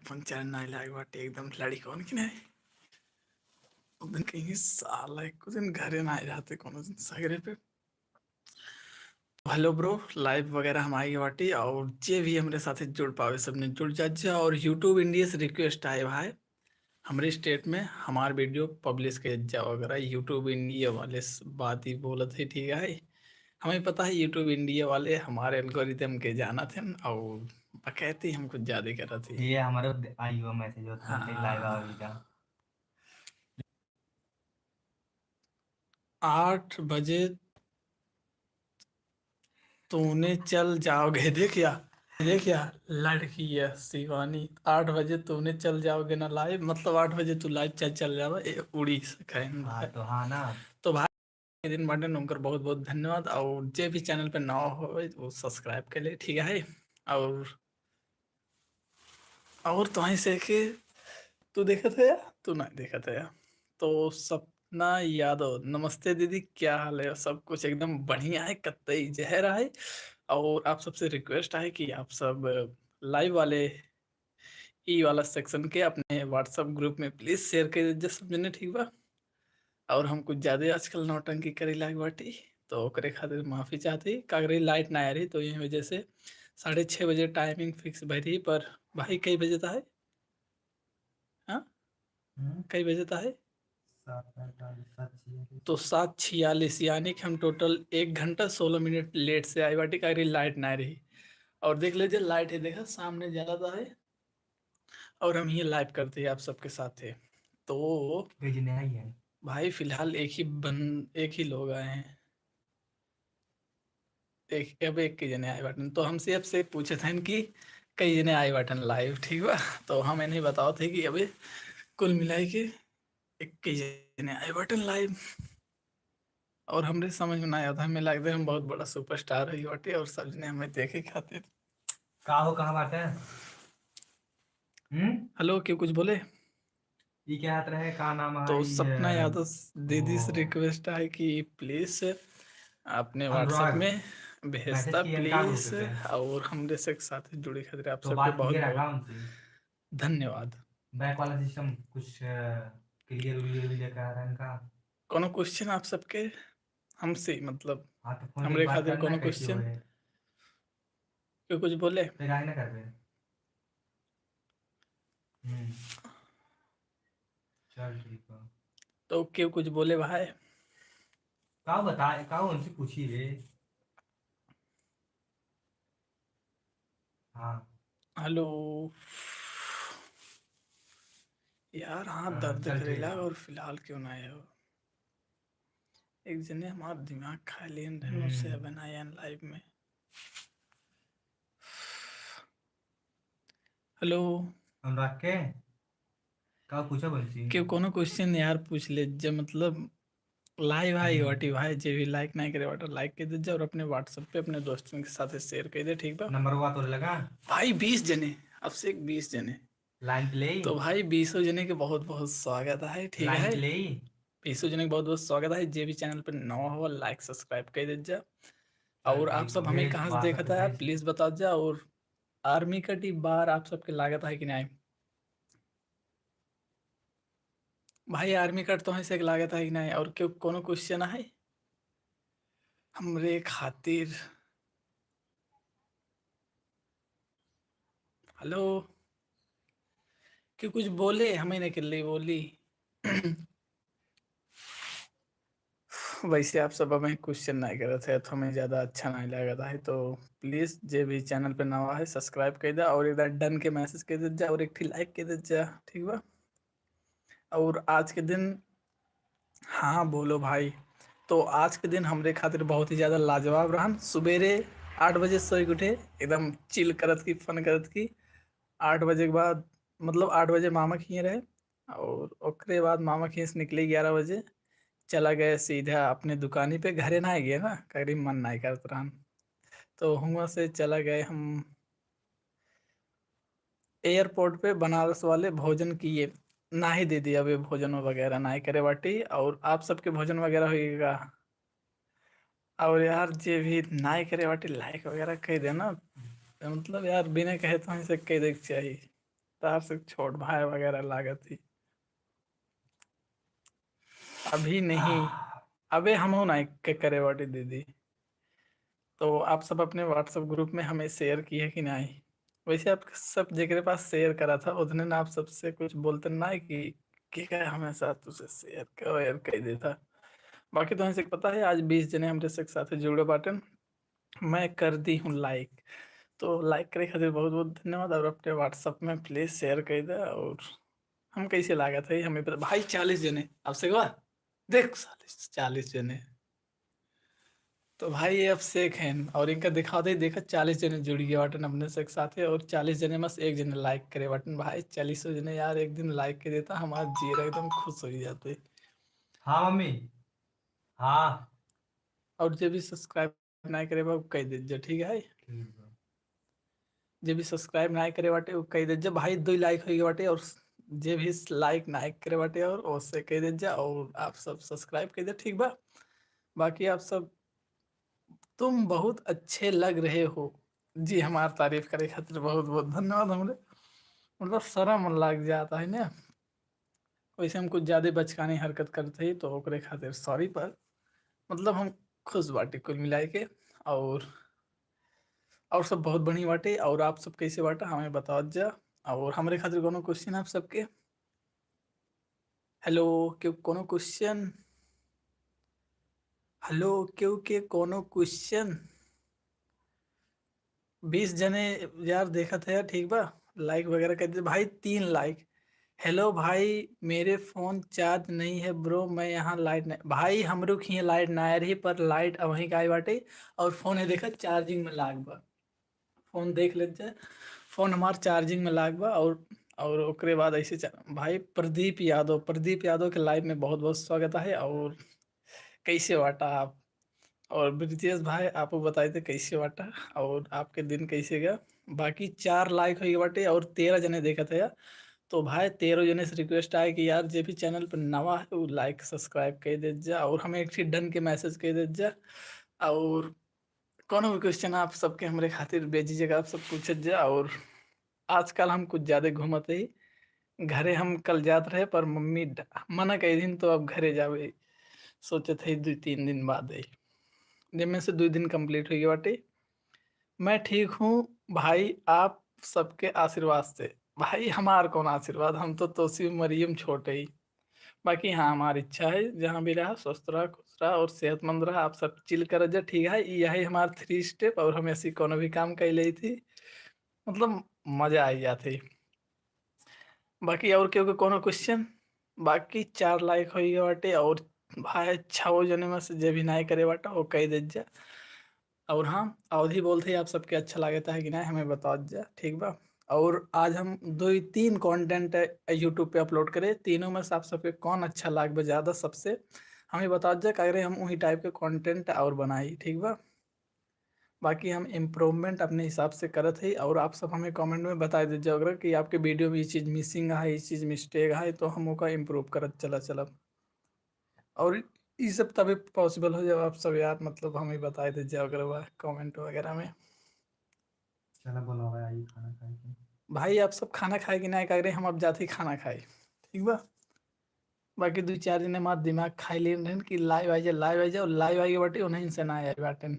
पंचायत ना लाग बाटे एकदम लड़ी कौन की नहीं उस दिन कहीं साला कुछ दिन घरे ना आए जाते कोनो दिन सगरे पे। हेलो ब्रो, लाइव वगैरह हम आई बाटी और जे भी हमरे साथे जुड़ पावे सबने जुड़ जा और यूट्यूब इंडिया से रिक्वेस्ट आए भाई हमारे स्टेट में हमार वीडियो पब्लिश कर जाओ अगर यूट्यूब इंडिया वाले बात ही बोलत है ठीक है। हमें पता है यूट्यूब इंडिया वाले हमारे एल्गोरिदम के जाना थे और बकैती हम कुछ ज्यादा कर रहे थे। ये हमारे आई हुआ मैसेज हो तुरंत लाइव हाँ, आवेगी जा 8 बजे तूने चल जाओगे देखिया लड़की है शिवानी। 8 बजे तूने चल जाओगे ना लाइव मतलब 8 बजे तू लाइव चल जाओ उड़ी से कहन हाँ भाई। तो हाँ ना। तो भाई दिन बाटे उनकर बहुत बहुत धन्यवाद और जे भी चैनल पे नया हो वो सब्सक्राइब कर ले ठीक है। और तो वहीं से कि तू देखा था या तू नहीं देखा था या तो सपना यादव नमस्ते दीदी क्या हाल है सब कुछ एकदम बढ़िया है कतई जहर है। और आप सबसे रिक्वेस्ट है कि आप सब लाइव वाले ई वाला सेक्शन के अपने व्हाट्सएप ग्रुप में प्लीज शेयर कर दीजिए समझने ठीक बा। और हम कुछ ज्यादा आजकल नौटंकी करे लाग बाटी तो ओकरे खातिर माफी चाहती कागरी लाइट ना आ रही तो ये वजह से 6:30 बजे टाइमिंग फिक्स भरी पर भाई कई बजे था है। हाँ, कई बजे था है 7:45 तो 7:46 यानी कि हम टोटल 1 घंटा 16 मिनट लेट से आई बाटी कागरी लाइट ना रही। और देख लीजिए लाइट है देखा सामने ज्यादा था है और हम ये लाइव करते हैं आप सबके साथ है। तो भेजने आई है। भाई फिलहाल एक ही लोग आए हैं। अब एक के जने आए बटन तो हमसे अब से पूछे थे कि कई जने आए बटन लाइव ठीक बा। तो हम इन्हें बताओ थे कि अभी कुल मिलाई के 21 जने आए बटन लाइव। और हमरे समझ में ना आया था हमें लगता है हम बहुत बड़ा सुपरस्टार है बाटे और सब जने हमें देखे खातिर। का हो कहाँ बात है। हेलो क्यों कुछ बोले। ये क्या हाथ रहे का नाम है तो सपना यादव दीदी से वो रिक्वेस्ट है कि प्लीज अपने व्हाट्सएप अनुराग में मैसेज भेजता किए का ग्रुप प्लीज। पे। और हमरे से साथ जुड़े खातिर आप तो सबके बात बहुत क्लियर है बहुत का उनसे। धन्यवाद। बैक वाला सिस्टम कुछ क्लियर विलियर का रहा है इनका। कोनो क्वेश्चन आप सबके हमसे मतलब हाँ तो फोन पे हमरे बात खातिर करना कोनो कैसे हो क्वेश्चन है। क्यों कुछ बोले। फिर आगे ना कर रहे। हम्म चल ठीक है। तो क्यों कुछ बोले भाई। का बता का उनसे पूछी रे। हाँ हेलो यार हाथ दर्द चल ठीक करेला है। और फिलहाल क्यों ना आए हो। एक जने हमारा दिमाग खा लेन रहन उससे हम्म बनाया लाइव में। हेलो अनुराग के का पूछा बंसी। क्यों कोनो क्वेश्चन यार पूछ ले जब मतलब लाइव आई हम्म वाटी भाई जे भी लाइक नहीं करे वाटा लाइक कर दे और अपने व्हाट्सएप पे अपने दोस्तों के साथ शेयर कर दे ठीक बा। नंबर हुआ तो लगा। भाई 20 जने अब से एक 20 जने। लाइन पे ले तो भाई 20 जने के बहुत बहुत स्वागत है ठीक लाइन है। पे ले 20 जने के बहुत बहुत स्वागत है जे भी चैनल पर नवा हो लाइक सब्सक्राइब कर दे जा। चल और आप ठीक है सब हमें भेज कहाँ से देखा व्हाट्सएप पे था भेज। प्लीज बता जा। और आर्मी का टी बार आप सबके लागत है कि नहीं। भाई आर्मी कट तो है से लागत है कि नहीं और क्यों कोनो क्वेश्चन है हमरे खातिर। हेलो क्यों कुछ बोले हमें नहीं कर ली बोली। वैसे आप सब हमें क्वेश्चन नहीं कर रहे थे तो हमें ज़्यादा अच्छा नहीं लगा था तो प्लीज़ जे भी चैनल पे नवा है सब्सक्राइब कर दे और इधर डन के मैसेज कर दे जा और एक लाइक कर दे जा ठीक बा। और आज के दिन हाँ बोलो भाई। तो आज के दिन हमरे खातिर बहुत ही ज़्यादा लाजवाब रहन सुबेरे 8 बजे सोए के उठे एकदम चिल करत की फन करत की। 8 बजे के बाद मतलब 8 बजे मामा खिए रहे और ओकरे बाद मामा खिए से निकले 11 बजे चला गए सीधा अपने दुकानी पे घरे ना गए ना करीब मन नहीं करत रहन। तो हुआ से चला गए हम एयरपोर्ट पे बनारस वाले भोजन किए ना ही दे दिया अभी भोजन वगैरह ना ही करे बाटी और आप सबके भोजन वगैरह होएगा। और यार जे भी ना ही करे बाटी लाइक वगैरह कह देना मतलब यार बिना कहे तो ऐसे कह दे के चाहिए। तार से छोट भाई वगैरह लागत थी। अभी नहीं, अबे हम हो ना के करे बाटी दीदी। तो आप सब अपने व्हाट्सएप ग्रुप में हमें शेयर किए कि नहीं? वैसे आप सब जेकरे पास शेयर करा था उतने ना आप सबसे कुछ बोलते ना है कि क्या हमेशा तुझे शेयर कर देता। बाकी तो ऐसे पता है आज 20 जने हमरे से साथ जुड़े बाटन। मैं कर दी हूँ लाइक, तो लाइक करे खातिर बहुत बहुत धन्यवाद। और अपने व्हाट्सएप में प्लीज शेयर कर दे। और हम कैसे लागत है हमें पता भाई 40 जने आपसे देख 40 जने। तो भाई ये अब शेख हैं और इनका दिखा दे देखा 40 जने जुड़ गए बटन अपने से साथ है। और 40 जने में से एक जने लाइक करे बटन। भाई 40 जने यार एक दिन लाइक के देता हमारा जीरा एकदम खुश हो जाते। हाँ मम्मी। हाँ और जो भी सब्सक्राइब नहीं करे वो कह दीजिए ठीक है। ठीक बा। जे भी सब्सक्राइब नहीं करे बाटे वो कह दीजिए भाई 2 लाइक हो गए बाटे। और जे भी लाइक नहीं करे बाटे और उससे कह दीजिए। और आप सब सब्सक्राइब कर दे ठीक बा। बाकी आप सब तुम बहुत अच्छे लग रहे हो। जी हमारी तारीफ करे खातिर बहुत बहुत धन्यवाद। हमरे मतलब शर्म लग जाता है ना। वैसे हम कुछ ज्यादा बचकानी हरकत करते ही तो ओकरे खातिर सॉरी। पर मतलब हम खुश बाटे कुल मिलाए के। और और सब बहुत बढ़िया बाटे। और आप सब कैसे बाटा हमें बताओ जा। और हमारे खातिर कोनो क्वेश्चन आप सबके? हेलो क्यों कोनो क्वेश्चन? हेलो क्यों के कोनो क्वेश्चन? 20 जने यार देखा था यार ठीक बा। लाइक वगैरह कर दे भाई 3 लाइक। हेलो भाई मेरे फोन चार्ज नहीं है ब्रो मैं यहाँ लाइट नहीं भाई हम रुक ही लाइट ना आ रही पर लाइट अब वहीं का आई बाटे। और फोन है देखा चार्जिंग में लाग बा। फोन देख ले जाए फोन हमार चार्जिंग में लाग बा। और ओकरे बाद ऐसे भाई प्रदीप यादव के लाइव में बहुत बहुत स्वागत है। और कैसे बाटा आप? और ब्रिजेश भाई आप बताए थे कैसे बाटा और आपके दिन कैसे गया? बाकी 4 लाइक हो गए बाटे और 13 जने देखा था यार। तो भाई 13 जने से रिक्वेस्ट आए कि यार जे भी चैनल पर नवा है वो लाइक सब्सक्राइब कर दे जा। और हमें एक डन के मैसेज कर दे जा। और कौन भी क्वेश्चन आप सबके हमारे खातिर भेजिएगा आप सब पूछत जा। और आजकल हम कुछ ज्यादा घूमते ही घरे हम कल जात रहे पर मम्मी मना कई दिन तो अब घरे जावे सोचे थे 2-3 दिन बाद आई। जिनमें से 2 दिन कंप्लीट हुई बाटे। मैं ठीक हूँ भाई आप सबके आशीर्वाद से। भाई हमार कौन आशीर्वाद हम तो तोसी मरियम छोटे ही। बाकी हाँ हमारी इच्छा है जहाँ भी रहा स्वस्थ रहा खुश रहा और सेहतमंद रहा आप सब चिल कर जा ठीक है। यही हमार 3 स्टेप और हम ऐसी कोनो भी काम कर ली थी मतलब मजा आई जाती। बाकी और क्योंकि कोनो क्वेश्चन? बाकी 4 लाइक हो गए बाटे। और भाई 6 जने में से जे भी नहीं करे बाटा वो कह दे जा। और हाँ अवधि बोलते ही आप सबके अच्छा लगता है कि नहीं हमें बताओ जा ठीक बा। और आज हम 2-3 कंटेंट यूट्यूब पे अपलोड करें तीनों में से आप सबके कौन अच्छा लाग बा ज़्यादा सबसे हमें बताओ जा अगर हम वही टाइप के कंटेंट और बनाई ठीक बा। बाकी हम इम्प्रूवमेंट अपने हिसाब से करत है। और आप सब हमें कमेंट में बता दीजिए अगर कि आपके वीडियो में ये चीज़ मिसिंग है ये चीज़ मिस्टेक है तो हम ओका इम्प्रूव करत चला चलब। और ये सब तभी पॉसिबल हो जब आप सब यार मतलब हमें बता दीजिए अगर वह कमेंट वगैरह में। चलो बोलो भाई आइए खाना खाए के। भाई आप सब खाना खाए कि नहीं करे हम अब जाते ही खाना खाए ठीक बा। बाकी 2-4 दिन हमारा दिमाग खाई ले रहे कि लाइव आ जाए और लाइव आई बाटे उन्हें से ना आए बाटे।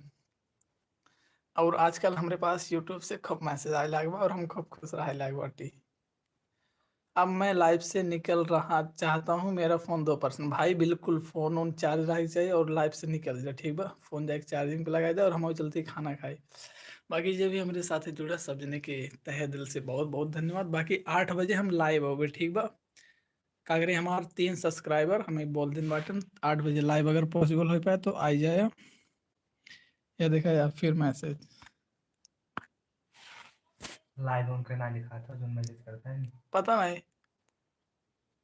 और आजकल हमारे पास यूट्यूब से खूब मैसेज आए लाग बा और हम खूब खुश रहे लाग बाटी। अब मैं लाइव से निकल रहा चाहता हूँ मेरा फ़ोन 2% भाई बिल्कुल फ़ोन ऑन चार्ज रह चाहिए और लाइव से निकल जाए ठीक बा। फ़ोन जाके चार्जिंग पे लगा दे और हम चलते ही खाना खाए। बाकी जो भी हमारे साथ जुड़ा सब जने के तहे दिल से बहुत बहुत धन्यवाद। बाकी 8 बजे हम लाइव हो गए ठीक बा। कागरे हमारे 3 सब्सक्राइबर हमें बोल दिन बाटन 8 बजे लाइव अगर पॉसिबल हो पाए तो आई जाए। या देखा यार फिर मैसेज लाइव उनका ना लिखा था जो मैसेज करता है। पता नहीं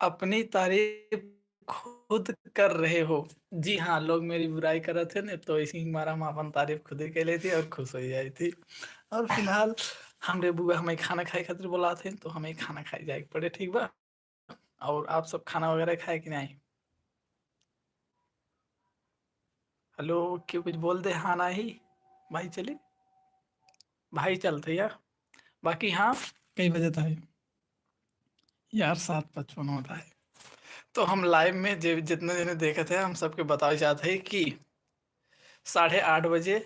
अपनी तारीफ खुद कर रहे हो। जी हाँ लोग मेरी बुराई कर रहे थे ना तो इसी मारा हम अपन तारीफ खुद ही कर ली थी और खुश हो जाई थी। और फिलहाल हमरे बुआ हमें खाना खाए खातिर बोला थे तो हमें खाना खाए जाए पड़े ठीक बा। और आप सब खाना वगैरह खाए कि नहीं? हेलो क्यों कुछ बोल दे हाँ नहीं भाई चले भाई चलते यार। बाकी हाँ कई बजे था यार 7:55 होता है। तो हम लाइव में जितने जने देखे थे हम सबके बतावे चाहते हैं कि 8:30 बजे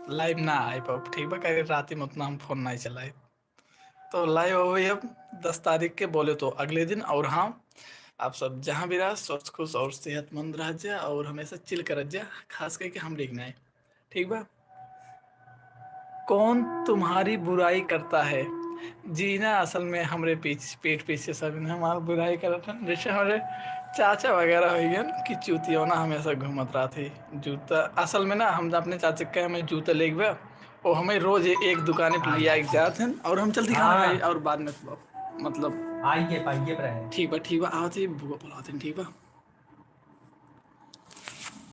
लाइव ना आए पाओ, ठीक बा, कहे रात में उतना हम फोन नहीं चलाए। तो लाइव हो अब 10 तारीख के बोले तो अगले दिन। और हाँ, आप सब जहाँ भी रह स्वस्थ खुश और सेहतमंद रह जा और हमेशा चिल कर जा, खास करके हम लिखना है, ठीक बा। कौन तुम्हारी बुराई करता है? जीना असल में हमरे पीठ पीछे सब ने हमारा बुराई करत हन। जैसे हमारे चाचा वगैरह हो गए कि जूतिया ना हमेशा घूमत रहा थी जूता। असल में ना हम अपने चाचा के हमें जूता ले गए और हमें रोज एक दुकान पे लिया एक जाते हैं और हम जल्दी खाना खाई हाँ और बाद में मतलब आइए पाइए पर है। ठीक बा आते बुआ बुलाते हैं, ठीक बा।